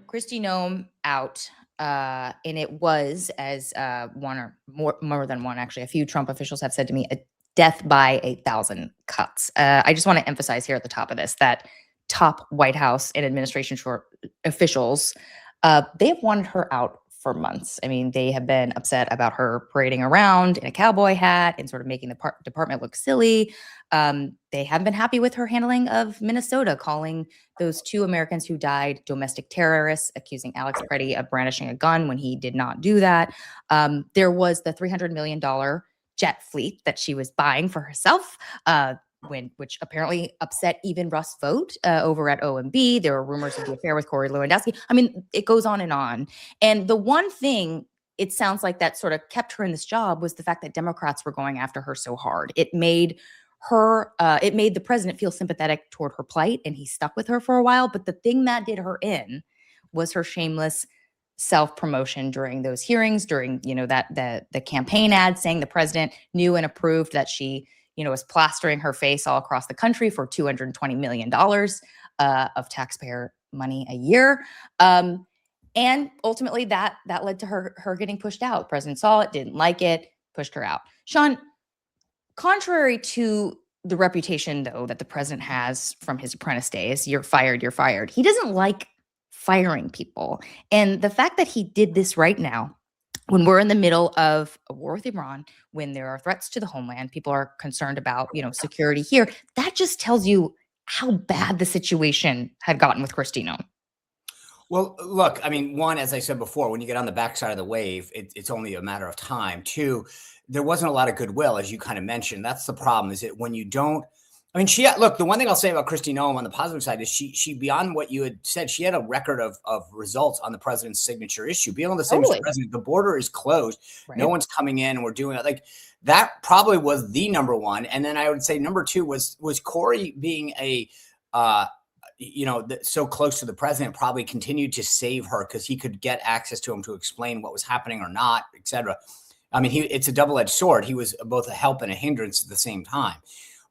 Kristi Noem out. And it was, as one or more than one, actually, a few Trump officials have said to me, a death by 1,000 cuts. I just want to emphasize here at the top of this that top White House and administration officials, they have wanted her out for months. I mean, they have been upset about her parading around in a cowboy hat and sort of making the department look silly. They haven't been happy with her handling of Minnesota, calling those 2 Americans who died domestic terrorists, accusing Alex Preddy of brandishing a gun when he did not do that. There was the $300 million jet fleet that she was buying for herself, which apparently upset even Russ Vought over at OMB. There were rumors of the affair with Corey Lewandowski. I mean, it goes on. And the one thing it sounds like that sort of kept her in this job was the fact that Democrats were going after her so hard. It made the president feel sympathetic toward her plight, and he stuck with her for a while. But the thing that did her in was her shameless self-promotion during those hearings, during, the campaign ad saying the president knew and approved that she, was plastering her face all across the country for $220 million of taxpayer money a year. And ultimately that led to her getting pushed out. The president saw it, didn't like it, pushed her out. Sean, contrary to the reputation, though, that the president has from his apprentice days, you're fired, he doesn't like firing people. And the fact that he did this right now, when we're in the middle of a war with Iran, when there are threats to the homeland, people are concerned about, security here, that just tells you how bad the situation had gotten with Kristi Noem. Well, look, I mean, one, as I said before, when you get on the backside of the wave, it's only a matter of time. Two, there wasn't a lot of goodwill, as you kind of mentioned. That's the problem, is that when you don't, I mean, look, the one thing I'll say about Kristi Noem on the positive side is she beyond what you had said, she had a record of results on the president's signature issue. Being able to say, Mr. President, the border is closed. Right. No one's coming in, and we're doing it. Like, that probably was the number one. And then I would say number two was Corey being so close to the president probably continued to save her because he could get access to him to explain what was happening or not, et cetera. I mean, it's a double-edged sword. He was both a help and a hindrance at the same time.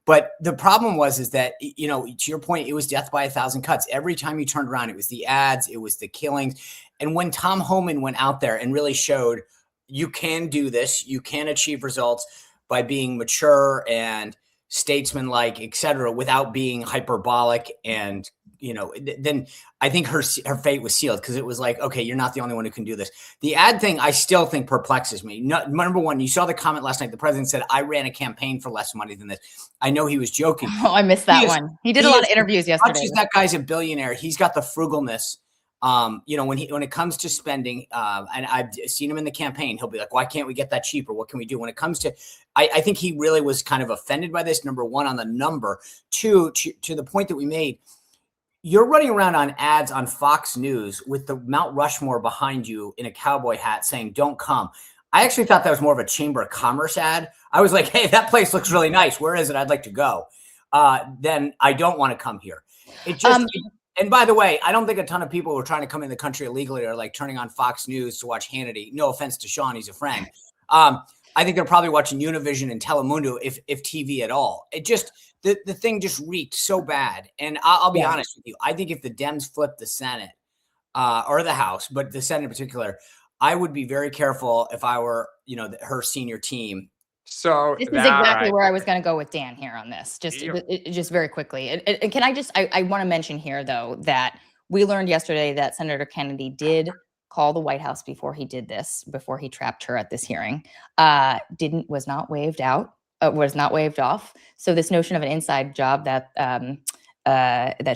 But the problem is that, to your point, it was death by 1,000 cuts. Every time you turned around, it was the ads, it was the killings. And when Tom Homan went out there and really showed you can do this, you can achieve results by being mature and statesman-like, et cetera, without being hyperbolic and, then I think her fate was sealed, because it was like, okay, you're not the only one who can do this. The ad thing, I still think perplexes me. Number one, you saw the comment last night. The president said, I ran a campaign for less money than this. I know he was joking. Oh, I missed that one. He did a lot of interviews yesterday. Much as that guy's a billionaire, he's got the frugalness. When it comes to spending, and I've seen him in the campaign, he'll be like, why can't we get that cheaper? What can we do? When it comes to, I think he really was kind of offended by this. Number one, on the number. Two, to the point that we made, you're running around on ads on Fox News with the Mount Rushmore behind you in a cowboy hat saying, don't come. I actually thought that was more of a Chamber of Commerce ad. I was like, hey, that place looks really nice. Where is it? I'd like to go. Then I don't want to come here. It just, and by the way, I don't think a ton of people who are trying to come in the country illegally are like turning on Fox News to watch Hannity. No offense to Sean, he's a friend. I think they're probably watching Univision and Telemundo, if TV at all. It just, the thing just reeked so bad. And I'll be honest with you. I think if the Dems flipped the Senate or the House, but the Senate in particular, I would be very careful if I were, her senior team. So this is exactly where I was going to go with Dan here on this, just very quickly. And can I want to mention here, though, that we learned yesterday that Senator Kennedy did call the White House before he did this, before he trapped her at this hearing, was not waived off. So this notion of an inside job that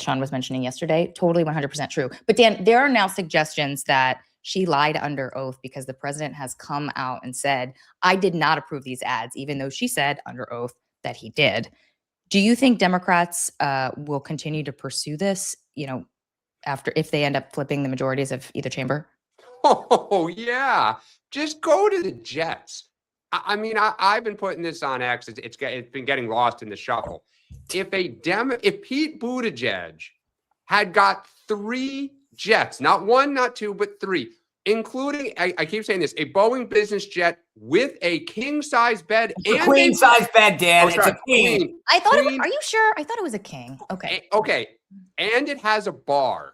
Sean was mentioning yesterday, totally 100% true. But Dan, there are now suggestions that she lied under oath because the president has come out and said, I did not approve these ads, even though she said under oath that he did. Do you think Democrats will continue to pursue this, if they end up flipping the majorities of either chamber? Oh, yeah. Just go to the Jets. I mean, I've been putting this on X. It's been getting lost in the shuffle. If Pete Buttigieg had got 3 jets, not 1, not 2, but 3, including, I keep saying this, a Boeing business jet with a king-size bed. It's a queen-size bed, Dan. It's a queen. Are you sure? I thought it was a king. Okay. Okay. and it has a bar.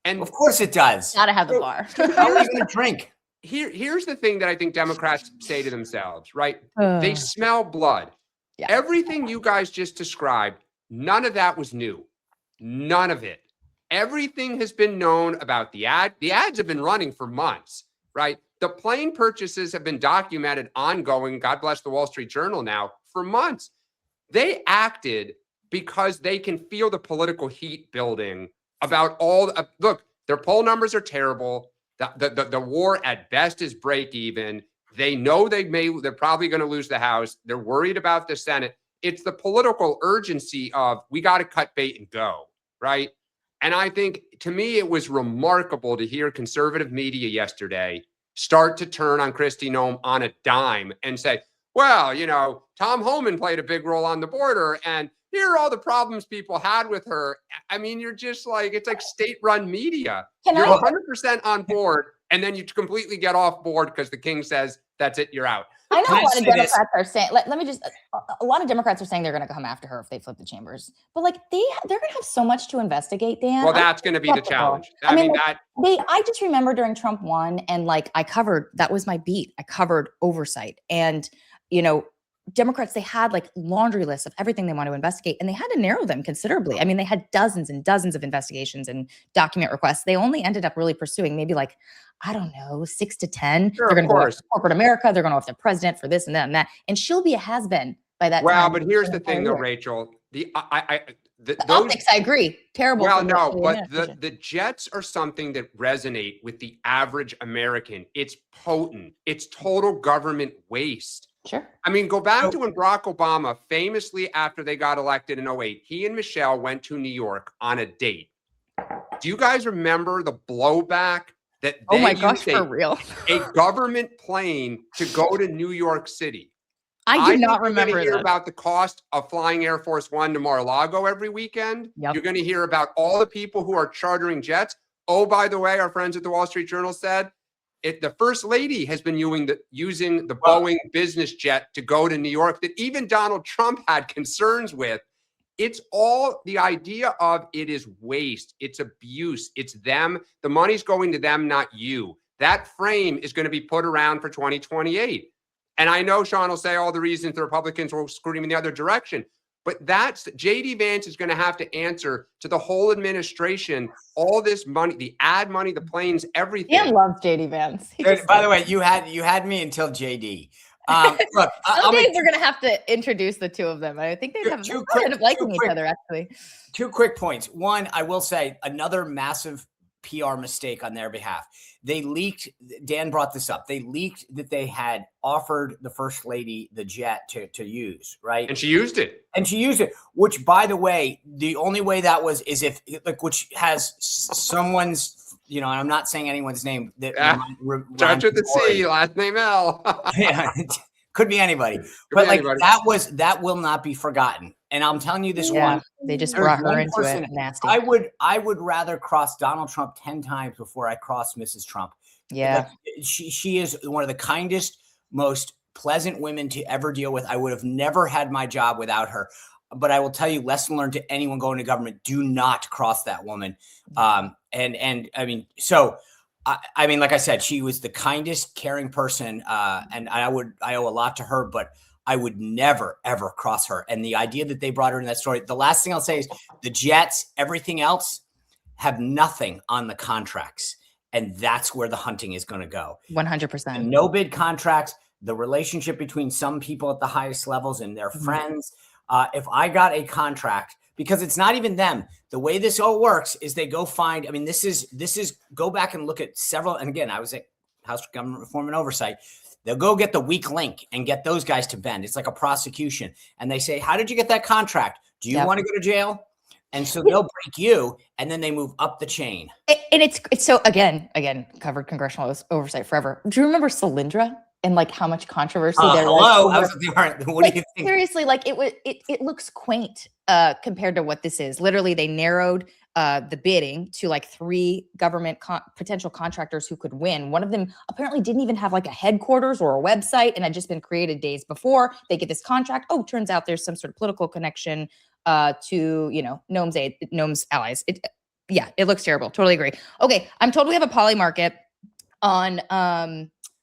And of course it does. Gotta have the bar. How are you going to drink? Here's the thing that I think Democrats say to themselves, right? They smell blood. Yeah. Everything you guys just described, none of that was new. None of it. Everything has been known about the ad. The ads have been running for months, right? The plane purchases have been documented ongoing. God bless the Wall Street Journal now for months. They acted because they can feel the political heat building about all. Look, their poll numbers are terrible. The war at best is break even. They know they're probably going to lose the House. They're worried about the Senate. It's the political urgency of we got to cut bait and go, right? And I think, to me, it was remarkable to hear conservative media yesterday start to turn on Kristi Noem on a dime and say, well, Tom Homan played a big role on the border, and here are all the problems people had with her. I mean, you're just like, it's like state-run media. You're 100% on board, and then you completely get off board because the king says, that's it, you're out. I know a lot of Democrats are saying, let me just, a lot of Democrats are saying they're going to come after her if they flip the chambers. But like, they're going to have so much to investigate, Dan. Well, that's going to be the challenge. I just remember during Trump won, and like that was my beat. I covered oversight, and Democrats, they had like laundry lists of everything they want to investigate, and they had to narrow them considerably. I mean, they had dozens and dozens of investigations and document requests. They only ended up really pursuing maybe like, I don't know, 6 to 10. Sure, they're going to go after corporate America. They're going to go after the president for this and that and that. And she'll be a has-been by that time. Well, but here's the thing though, Rachel. The optics, I agree. Terrible. Well, no, but the jets are something that resonate with the average American. It's potent. It's total government waste. Sure. I mean, go back to when Barack Obama, famously after they got elected in 2008, he and Michelle went to New York on a date. Do you guys remember the blowback that they used for real. a government plane to go to New York City? I do not remember You're going to hear about the cost of flying Air Force One to Mar-a-Lago every weekend. Yep. You're going to hear about all the people who are chartering jets. Oh, by the way, our friends at the Wall Street Journal said the first lady has been using the Boeing business jet to go to New York that even Donald Trump had concerns with. It's all the idea of it is waste. It's abuse. It's them. The money's going to them, not you. That frame is going to be put around for 2028. And I know Sean will say all the reasons the Republicans will scream in the other direction. But J.D. Vance is going to have to answer to the whole administration, all this money, the ad money, the planes, everything. Dan loves J.D. Vance. By the way, you had me until J.D. Look, someday we're going to have to introduce the two of them. I think they'd end up liking each other, actually. 2 quick points. One, I will say another massive PR mistake on their behalf. They leaked, Dan brought this up, they leaked that they had offered the First Lady the jet to use, right? And she used it. Which, by the way, the only way that was is if, like, which has someone's, and I'm not saying anyone's name. Starts with the C, last name L. Yeah, could be anybody. But like anybody. That will not be forgotten. And I'm telling you this one. They just brought her into it. Nasty. I would rather cross Donald Trump 10 times before I cross Mrs. Trump. Yeah. Like, she is one of the kindest, most pleasant women to ever deal with. I would have never had my job without her. But I will tell you, lesson learned to anyone going to government: do not cross that woman. And I mean, so I mean, like I said, she was the kindest, caring person, and I owe a lot to her, but I would never, ever cross her. And the idea that they brought her in that story, the last thing I'll say is the jets, everything else, have nothing on the contracts. And that's where the hunting is going to go. 100%. No bid contracts, the relationship between some people at the highest levels and their friends. If I got a contract, because it's not even them, the way this all works is they go find, I mean, this is go back and look at several. And again, I was at House Government Reform and Oversight. They'll go get the weak link and get those guys to bend. It's like a prosecution. And they say, how did you get that contract? Do you want to go to jail? And so they'll break you, and then they move up the chain. And it's so, again, covered congressional oversight forever. Do you remember Solyndra and like how much controversy there was? What do you think? Seriously, like it looks quaint compared to what this is. Literally, they narrowed the bidding to like 3 government potential contractors who could win. One of them apparently didn't even have like a headquarters or a website and had just been created days before. They get this contract. Oh, turns out there's some sort of political connection. to, Noem's allies. It looks terrible. Totally agree. Okay, I'm told we have a poly market on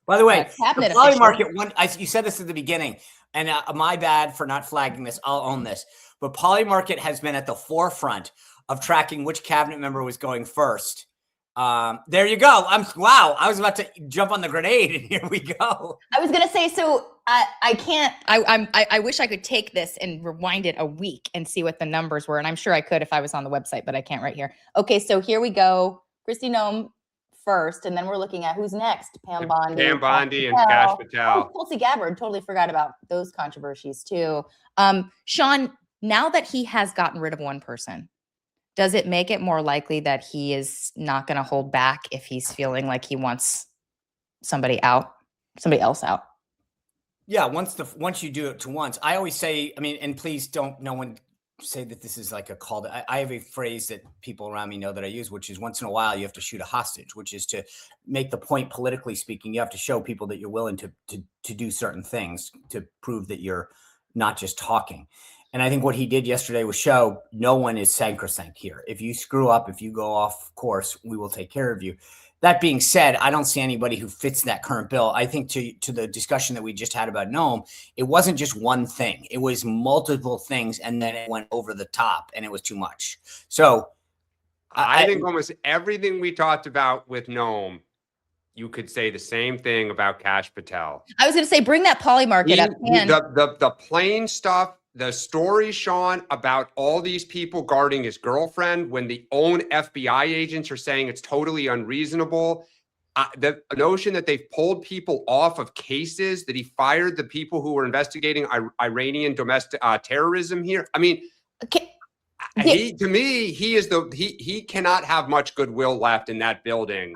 By the way, the cabinet poly official. market you said this at the beginning, and my bad for not flagging this. I'll own this. But poly market has been at the forefront of tracking which cabinet member was going first. There you go. Wow. I was about to jump on the grenade, and here we go. I was gonna say, so I can't. I wish I could take this and rewind it a week and see what the numbers were, and I'm sure I could if I was on the website, but I can't right here. Okay, so here we go. Kristi Noem first, and then we're looking at who's next. Pam Bondi, and Kash Patel. Oh, Tulsi Gabbard. Totally forgot about those controversies too. Sean, now that he has gotten rid of one person, does it make it more likely that he is not going to hold back if he's feeling like he wants somebody else out? Yeah, once you do it to once, I always say, I mean, and please don't no one say that this is like a call. I have a phrase that people around me know that I use, which is once in a while you have to shoot a hostage, which is to make the point, politically speaking. You have to show people that you're willing to do certain things to prove that you're not just talking. And I think what he did yesterday was show no one is sacrosanct here. If you screw up, if you go off course, we will take care of you. That being said, I don't see anybody who fits that current bill. I think to the discussion that we just had about Noem, it wasn't just one thing. It was multiple things, and then it went over the top, and it was too much. So I think almost everything we talked about with Noem, you could say the same thing about Kash Patel. I was going to say, bring that poly market up. The plain stuff, the story, Sean, about all these people guarding his girlfriend when the own FBI agents are saying it's totally unreasonable. The notion that they've pulled people off of cases, that he fired the people who were investigating Iranian domestic terrorism here. I mean, he cannot have much goodwill left in that building.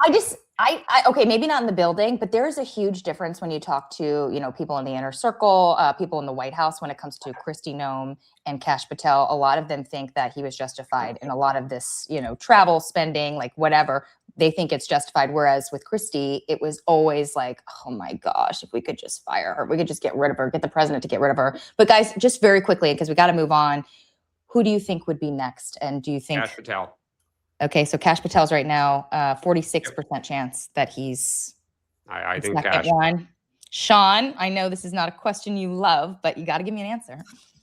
Okay, maybe not in the building, but there is a huge difference when you talk to, people in the inner circle, people in the White House, when it comes to Kristi Noem and Kash Patel. A lot of them think that he was justified in a lot of this, travel spending, like whatever. They think it's justified. Whereas with Kristi, it was always like, oh my gosh, if we could just fire her, we could just get rid of her, get the president to get rid of her. But guys, just very quickly, because we got to move on. Who do you think would be next? And do you think Kash Patel? Okay, so Kash Patel's right now 46% chance that he's I think second Kash. one. Sean, I know this is not a question you love, but you got to give me an answer.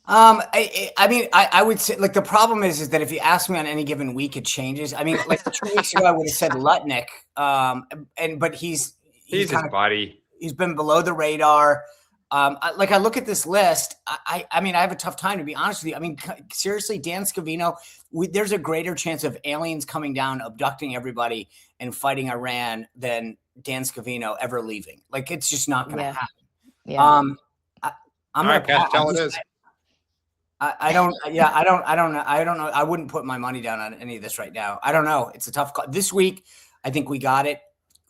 I mean, I would say, like, the problem is that if you ask me on any given week, it changes. I mean, like 2 weeks ago, I would have said Lutnick, but he's his buddy. He's been below the radar. I look at this list. I mean, I have a tough time, to be honest with you. I mean, seriously, Dan Scavino, there's a greater chance of aliens coming down, abducting everybody, and fighting Iran than Dan Scavino ever leaving. Like, it's just not going to happen. Yeah. I'm going to tell it is. I don't know. I wouldn't put my money down on any of this right now. I don't know. It's a tough call. This week, I think we got it.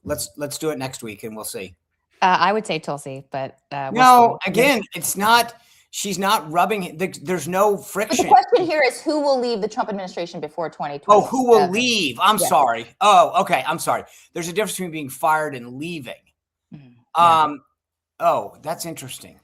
Let's do it next week, and we'll see. I would say Tulsi, but no, again, it's not. She's not rubbing. There's no friction. But the question here is, who will leave the Trump administration before 2020? Oh, who will leave? I'm sorry. Oh, okay. I'm sorry. There's a difference between being fired and leaving. Mm-hmm. Oh, that's interesting.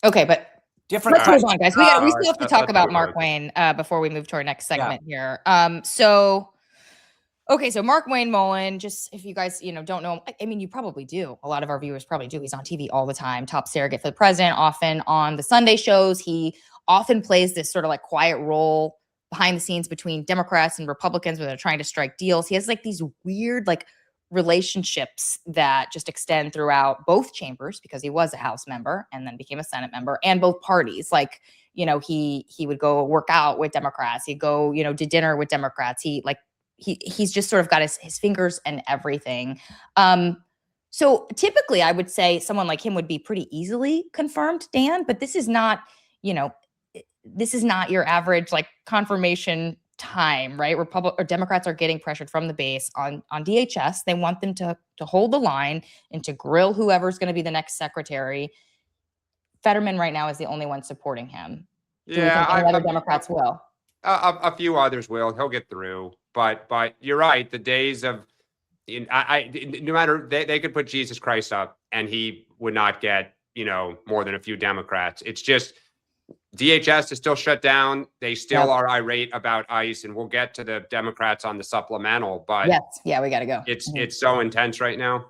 Okay, but different. Let's move on, guys. We still have to talk about Mark Wayne before we move to our next segment here. So Mark Wayne Mullen, just if you guys, don't know him, I mean, you probably do. A lot of our viewers probably do. He's on TV all the time, top surrogate for the president, often on the Sunday shows. He often plays this sort of like quiet role behind the scenes between Democrats and Republicans when they're trying to strike deals. He has like these weird like relationships that just extend throughout both chambers, because he was a House member and then became a Senate member, and both parties. Like, he would go work out with Democrats. He'd go, to dinner with Democrats. He's just sort of got his fingers in everything. So typically I would say someone like him would be pretty easily confirmed, Dan, but this is not, this is not your average like confirmation time, right? Democrats are getting pressured from the base on DHS. They want them to hold the line and to grill whoever's going to be the next secretary. Fetterman right now is the only one supporting him. Do you think any other Democrats will? A few others will. He'll get through. But you're right. The days of, no matter, they could put Jesus Christ up and he would not get, more than a few Democrats. It's just, DHS is still shut down. They still Yep. are irate about ICE, and we'll get to the Democrats on the supplemental, but Yes. Yeah, we got to go. it's so intense right now.